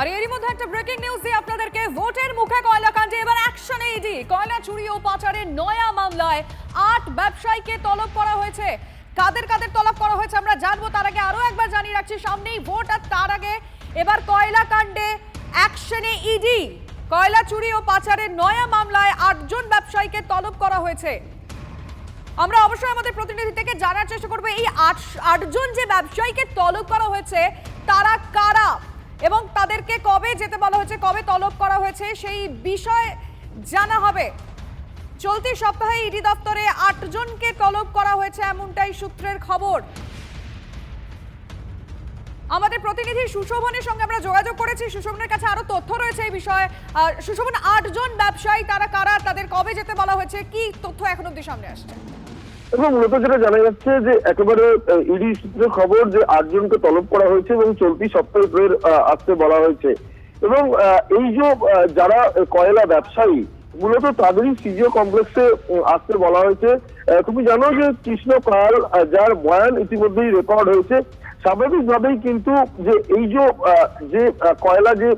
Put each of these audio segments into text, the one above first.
আর এরই মধ্যে একটা ব্রেকিং নিউজ দিয়ে আপনাদেরকে, ভোটের মুখে কয়লা কাণ্ডে এবার অ্যাকশনে ইডি। কয়লা চুরি ও পাচারের নয়া মামলায় 8 ব্যবসায়ীকে তলব করা হয়েছে। কাদের কাদের তলব করা হয়েছে আমরা জানবো, তার আগে আরো একবার জানিয়ে রাখছি সামনেই ভোট, আর তার আগে এবার কয়লা কাণ্ডে অ্যাকশনে ইডি। কয়লা চুরি ও পাচারের নয়া মামলায় 8 জন ব্যবসায়ীকে তলব করা হয়েছে। আমরা অবশ্যই আমাদের প্রতিনিধি থেকে জানার চেষ্টা করব এই 8 জন যে ব্যবসায়ীকে তলব করা হয়েছে তারা কারা এবং তাদেরকে কবে যেতে বলা হয়েছে, কবে তলব করা হয়েছে সেই বিষয় জানা হবে। চলতি সপ্তাহে ইডি দপ্তরে 8 জনকে তলব করা হয়েছে, এমনটাই সূত্রের খবর। আমাদের প্রতিনিধি সুশোভনের সঙ্গে আমরা যোগাযোগ করেছি, সুশোভনের কাছে আরো তথ্য রয়েছে এই বিষয়ে। সুশোভন, 8 জন ব্যবসায়ী তারা কারা, তাদের কবে যেতে বলা হয়েছে, কি তথ্য এখন অবধি সামনে আসছে? এবং মূলত যেটা জানা যাচ্ছে যে একেবারে ইডি সূত্রে খবর যে 8 জনকে তলব করা হয়েছে এবং চলতি সপ্তাহে ফের আসতে বলা হয়েছে। এবং এই যে যারা কয়লা ব্যবসায়ী মূলত তাদেরই সিজিও কমপ্লেক্সে আসতে বলা হয়েছে। তুমি জানো যে কৃষ্ণ পাল যার বয়ান ইতিমধ্যেই রেকর্ড হয়েছে। স্বাভাবিকভাবেই কিন্তু যে এই যে কয়লা যে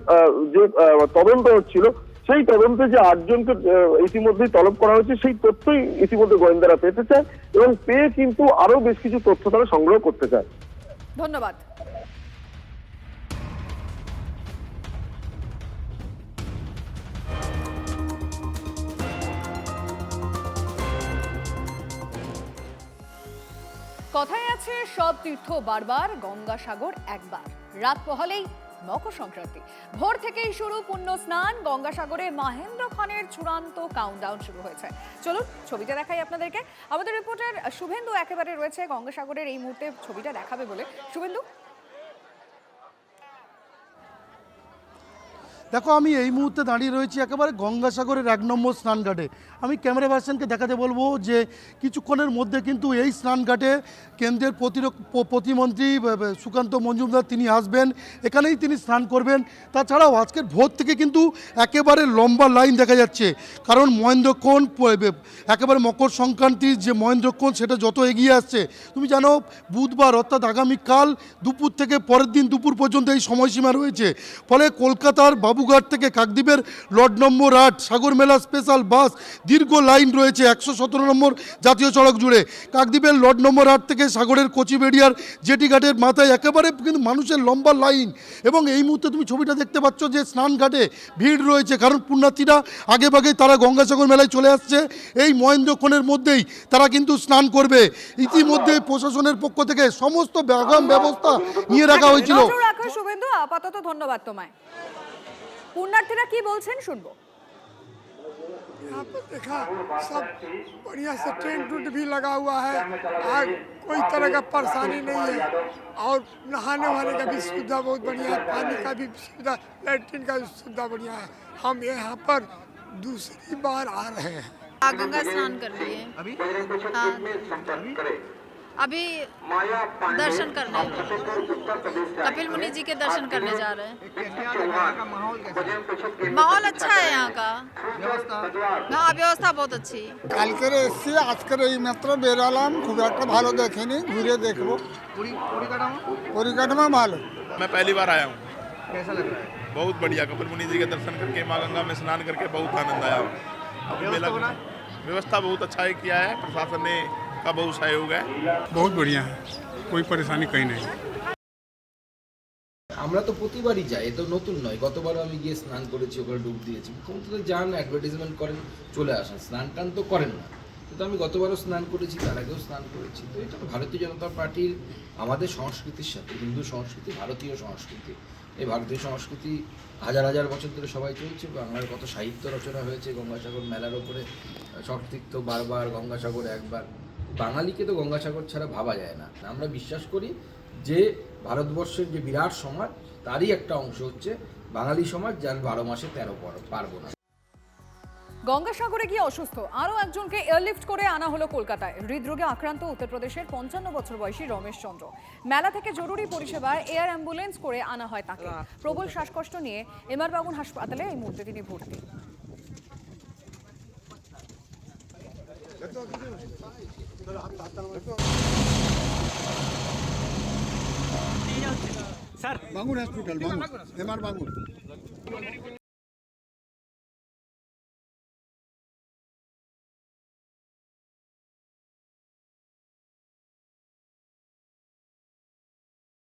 তদন্ত হচ্ছিল সেই তদন্তে যে 8 জনকে ইতিমধ্যেই তলব করা হয়েছে সেই তথ্যই ইতিমধ্যে গোয়েন্দারা পেতে চায় এবং পেয়ে কিন্তু আরো বেশ কিছু তথ্য তারা সংগ্রহ করতে চায়। ধন্যবাদ। কথায় আছে সব তীর্থ বারবার, গঙ্গাসাগর একবার। রাত পোহালেই মকর সংক্রান্তি, ভোর থেকেই শুরু পুণ্য স্নান। গঙ্গাসাগরে মহেন্দ্র খানের চূড়ান্ত কাউন্টডাউন শুরু হয়েছে। চলুন ছবিটা দেখাই আপনাদেরকে। আমাদের রিপোর্টার শুভেন্দু একেবারে রয়েছে গঙ্গাসাগরের এই মুহূর্তে, ছবিটা দেখাবে বলে। শুভেন্দু, দেখো আমি এই মুহূর্তে দাঁড়িয়ে রয়েছি একেবারে গঙ্গাসাগরের 1 নম্বর স্নানঘাটে। আমি ক্যামেরা পার্সনকে দেখাতে বলবো যে কিছুক্ষণের মধ্যে কিন্তু এই স্নানঘাটে কেন্দ্রের প্রতিমন্ত্রী সুকান্ত মজুমদার তিনি আসবেন, এখানেই তিনি স্নান করবেন। তাছাড়াও আজকের ভোর থেকে কিন্তু একেবারে লম্বা লাইন দেখা যাচ্ছে, কারণ মহেন্দ্রক্ষণ একেবারে মকর সংক্রান্তির যে মহেন্দ্রক্ষণ সেটা যত এগিয়ে আসছে, তুমি জানো বুধবার অর্থাৎ আগামীকাল দুপুর থেকে পরের দিন দুপুর পর্যন্ত এই সময়সীমা রয়েছে। ফলে কলকাতার বাবুঘাট থেকে কাকদ্বীপের লর্ড নম্বর 8 সাগর মেলা স্পেশাল বাস দীর্ঘ লাইন রয়েছে 117 নম্বর জাতীয় সড়ক জুড়ে। কাকদ্বীপের লর্ড নম্বর 8 থেকে সাগরের কচিবেড়িয়ার জেটিঘাটের মাথায় একেবারে কিন্তু মানুষের লম্বা লাইন। এবং এই মুহূর্তে তুমি ছবিটা দেখতে পাচ্ছ যে স্নানঘাটে ভিড় রয়েছে, কারণ পুণ্যার্থীরা আগেভাগেই তারা গঙ্গাসাগর মেলায় চলে আসছে। এই মহেন্দ্রক্ষণের মধ্যেই তারা কিন্তু স্নান করবে। ইতিমধ্যেই প্রশাসনের পক্ষ থেকে সমস্ত আগাম ব্যবস্থা নিয়ে রাখা হয়েছিল। শুভেন্দু, আপাতত ধন্যবাদ তোমায়। পুণ্যার্থীরা কি বলছেন শুনবো। यहाँ पर देखा सब बढ़िया से टेंट टूट भी लगा हुआ है, आज कोई तरह का परेशानी नहीं है और नहाने वहाने का भी सुविधा बहुत बढ़िया है, पानी का भी सुविधा, लैट्रिन का भी सुविधा बढ़िया है। हम यहाँ पर दूसरी बार आ रहे हैं। गंगा स्नान कर लिए अभी। हाँ अभी दर्शन करने, कपिल मुनि जी के दर्शन करने जा रहे हैं। माहौल अच्छा है यहाँ का, हाँ व्यवस्था बहुत अच्छी। কালকের এসছি, আজকের এই মাত্র বেরালাম, খুব একটা ভালো দেখিনি, ঘুরে দেখবো। পরিকাঠামো ভালো। मैं पहली बार आया हूँ। कैसा लग रहा है? बहुत बढ़िया, कपिल मुनि जी के दर्शन करके माँ गंगा में स्नान करके बहुत आनंद आया। व्यवस्था बहुत अच्छा है किया है, प्रशासन ने का बहुत सहयोग है। बहुत बढ़िया है, कोई परेशानी कहीं नहीं। আমরা তো প্রতিবারই যাই, এ তো নতুন নয়। গতবারও আমি গিয়ে স্নান করেছি, ওখানে ডুব দিয়েছি। মুখ্যমন্ত্রী তো যান, অ্যাডভার্টাইজমেন্ট করেন, চলে আসেন, স্নান টান তো করেন না। কিন্তু আমি গতবারও স্নান করেছি, তার আগেও স্নান করেছি। তো এটা ভারতীয় জনতা পার্টির আমাদের সংস্কৃতির সাথে, হিন্দু সংস্কৃতি, ভারতীয় সংস্কৃতি। এই ভারতীয় সংস্কৃতি হাজার হাজার বছর ধরে সবাই চলছে। বাংলার কত সাহিত্য রচনা হয়েছে গঙ্গাসাগর মেলার ওপরে, সতীর্থ বারবার, গঙ্গাসাগর একবার। বাঙালিকে তো গঙ্গাসাগর ছাড়া ভাবা যায় না। আমরা বিশ্বাস করি যে ভারতবর্ষের যে বিরাট সমাজ তারই একটা অংশ হচ্ছে বাঙালি সমাজ, যার 12 মাসে 13 পার্বণ। গঙ্গাসাগরে গিয়ে অসুস্থ আরো একজনকে এয়ারলিফট করে আনা হলো কলকাতায়। হৃদরোগে আক্রান্ত উত্তরপ্রদেশের 55 বছর বয়সী রমেশ চন্দ্র। মেলা থেকে জরুরি পরিষেবায় এয়ার অ্যাম্বুলেন্স করে আনা হয় তাকে। প্রবল শ্বাসকষ্ট নিয়ে এমআর বাগুন হাসপাতালে এই মুহূর্তে তিনি ভর্তি। Bangur hospital, MR Bangur.